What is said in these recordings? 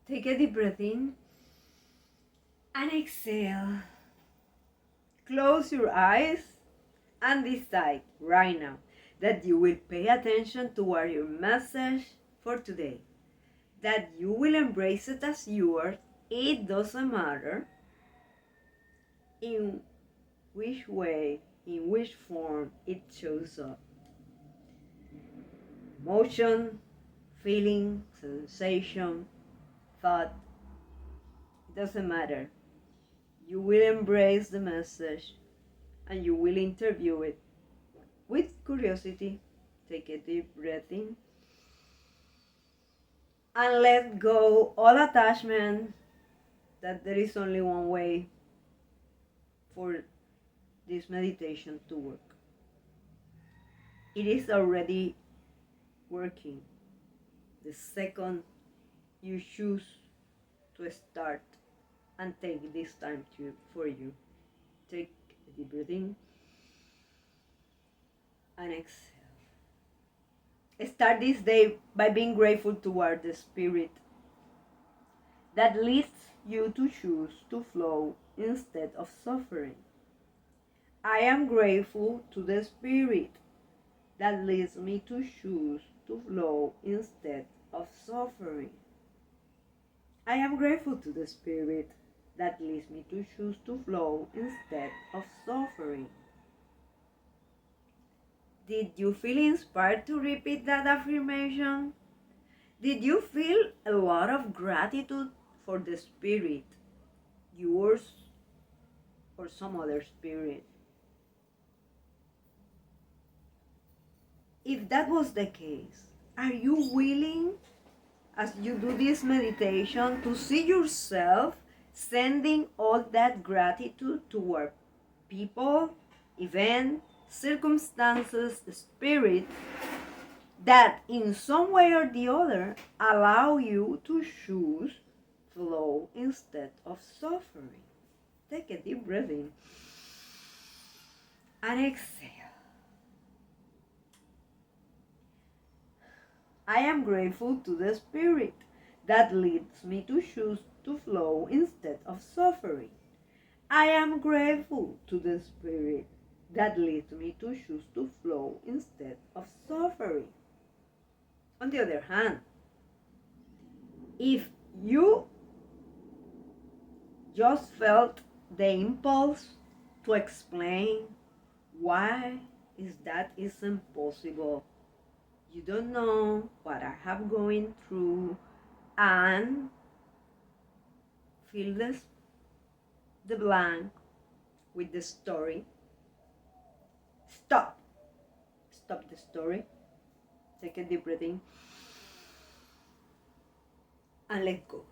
Take a deep breath in and exhale. Close your eyes and decide right now that you will pay attention to what your message for today, that you will embrace it as yours. It doesn't matter in which way, in which form it shows up. Emotion, feeling, sensation, thought, it doesn't matter. You will embrace the message and you will interview it with curiosity. Take a deep breath in and let go all attachment, that there is only one way for this meditation to work. It is already working the second you choose to start and take this time for you. Take a deep breath in and exhale. Start this day by being grateful toward the Spirit that leads you to choose to flow instead of suffering. I am grateful to the Spirit that leads me to choose to flow instead of suffering. I am grateful to the Spirit that leads me to choose to flow instead of suffering. Did you feel inspired to repeat that affirmation? Did you feel a lot of gratitude for the Spirit, yours or some other spirit? If that was the case, are you willing, as you do this meditation, to see yourself sending all that gratitude toward people, events, circumstances, spirit, that in some way or the other allow you to choose flow instead of suffering? Take a deep breath in and exhale. I am grateful to the Spirit that leads me to choose to flow instead of suffering. I am grateful to the Spirit that leads me to choose to flow instead of suffering. On the other hand, if you just felt the impulse to explain why is impossible, you don't know what I have going through, and fill the blank with the story. Stop the story. Take a deep breath in and let go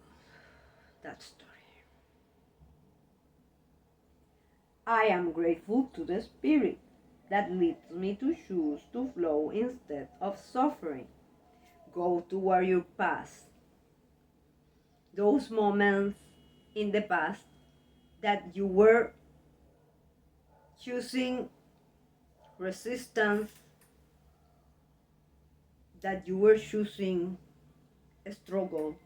that story. I am grateful to the Spirit that leads me to choose to flow instead of suffering. Go toward your past, those moments in the past that you were choosing resistance, that you were choosing a struggle.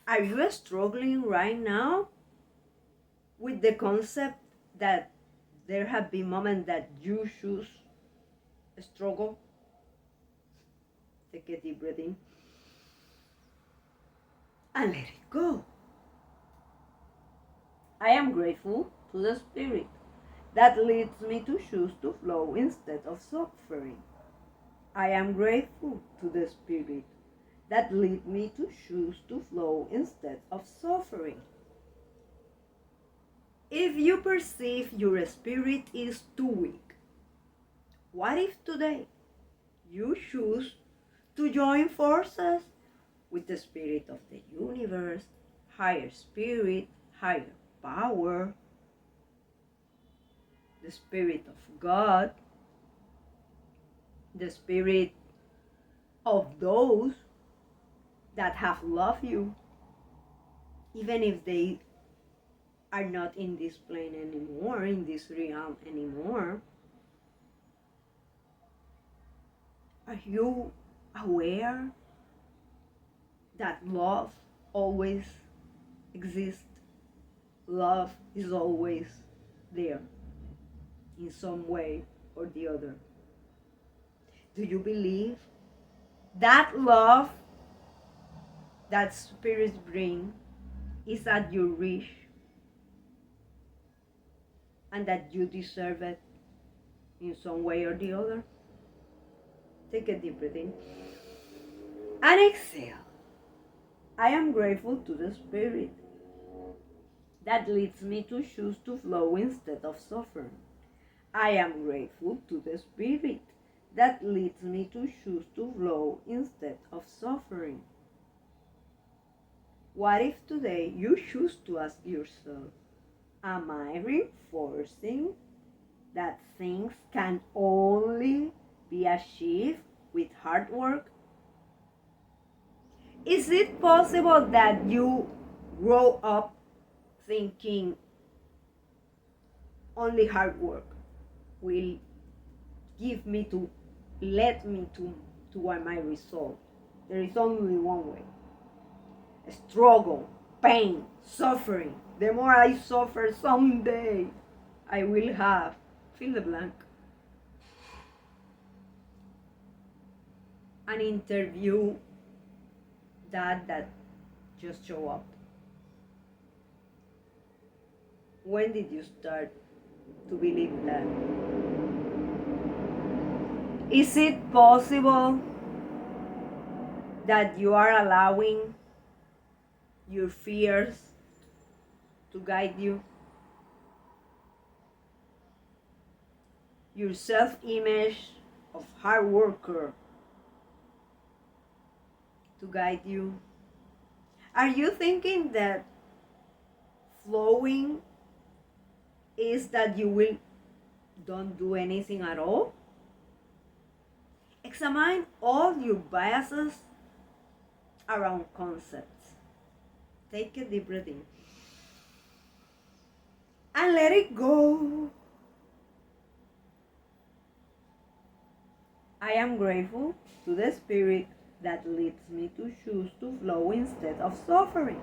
Are you struggling right now with the concept that there have been moments that you choose a struggle? Take a deep breath in and let it go. I am grateful to the Spirit that leads me to choose to flow instead of suffering. I am grateful to the Spirit that leads me to choose to flow instead of suffering. If you perceive your spirit is too weak, what if today you choose to join forces with the spirit of the universe, higher spirit, higher power, the spirit of God, the spirit of those that have loved you, even if they are not in this plane anymore, in this realm anymore? Are you aware that love always exists. Love is always there in some way or the other. Do you believe that love that spirits bring is at your reach and that you deserve it in some way or the other? Take a deep breath in and exhale. I am grateful to the Spirit that leads me to choose to flow instead of suffering. I am grateful to the Spirit that leads me to choose to flow instead of suffering. What if today you choose to ask yourself, am I reinforcing that things can only be achieved with hard work? Is it possible that you grow up thinking only hard work will give me to let me to my result? There is only one way. Struggle, pain, suffering. The more I suffer, someday I will have fill the blank. An interview that just show up. When did you start to believe that? Is it possible that you are allowing your fears to guide you? Your self-image of hard worker to guide you? Are you thinking that flowing is that you will don't do anything at all? Examine all your biases around concepts. Take a deep breath in and let it go. I am grateful to the Spirit that leads me to choose to flow instead of suffering.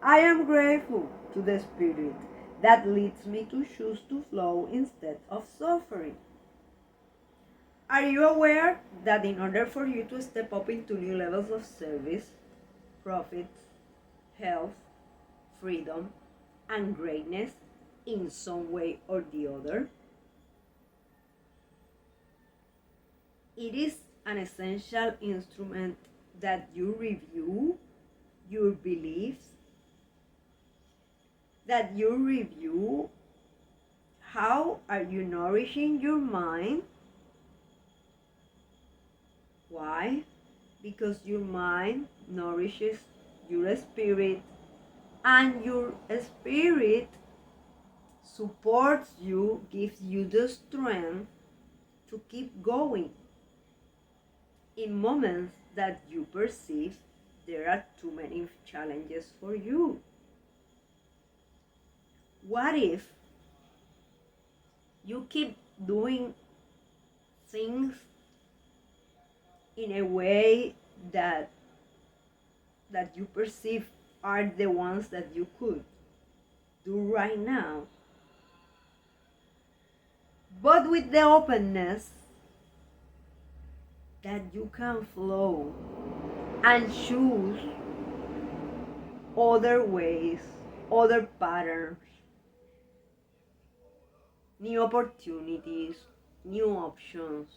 I am grateful to the Spirit that leads me to choose to flow instead of suffering. Are you aware that in order for you to step up into new levels of service, profit, health, freedom, and greatness in some way or the other, it is an essential instrument that you review your beliefs, that you review how are you nourishing your mind. Why? Because your mind nourishes your spirit, and your spirit supports you, gives you the strength to keep going in moments that you perceive there are too many challenges for you. What if you keep doing things in a way that you perceive are the ones that you could do right now, but with the openness that you can flow and choose other ways, other patterns, new opportunities, new options?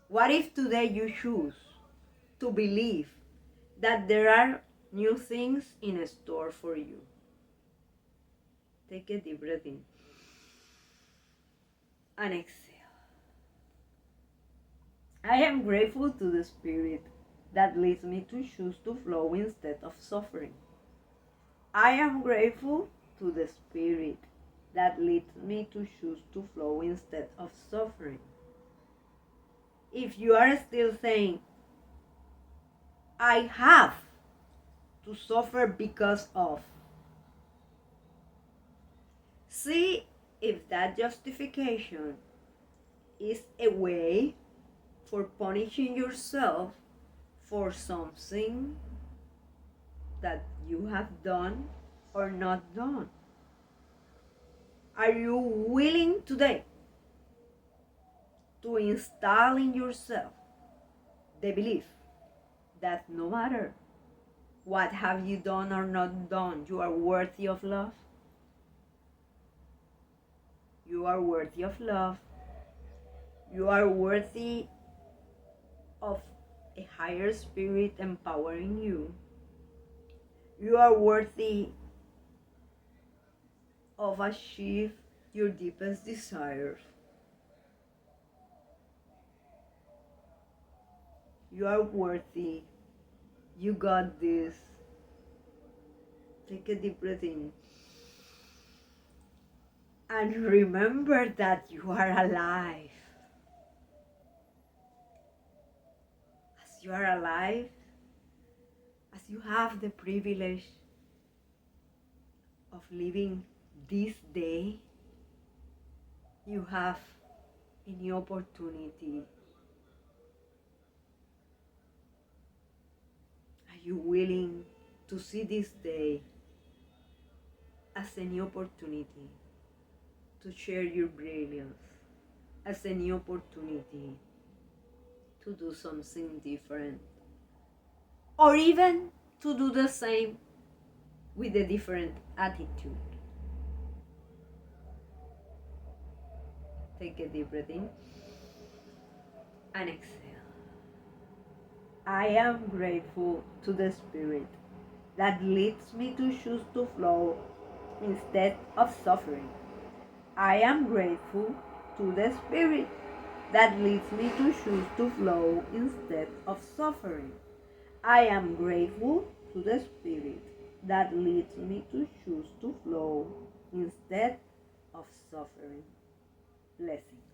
What if today you choose to believe that there are new things in store for you? Take a deep breath in and exhale. I am grateful to the Spirit that leads me to choose to flow instead of suffering. I am grateful to the Spirit that leads me to choose to flow instead of suffering. If you are still saying, I have to suffer because of, see if that justification is a way for punishing yourself for something that you have done or not done? Are you willing today to install in yourself the belief that no matter what have you done or not done, you are worthy of love? You are worthy of love. You are worthy of a higher spirit empowering you. You are worthy of achieve your deepest desires. You are worthy. You got this. Take a deep breath in. And remember that you are alive. As you are alive, as you have the privilege of living this day, you have a new opportunity. Are you willing to see this day as a new opportunity to share your brilliance, as a new opportunity to do something different, or even to do the same with a different attitude? Take a deep breath in and exhale. I am grateful to the Spirit that leads me to choose to flow instead of suffering. I am grateful to the Spirit that leads me to choose to flow instead of suffering. I am grateful to the Spirit that leads me to choose to flow instead of suffering. Blessings.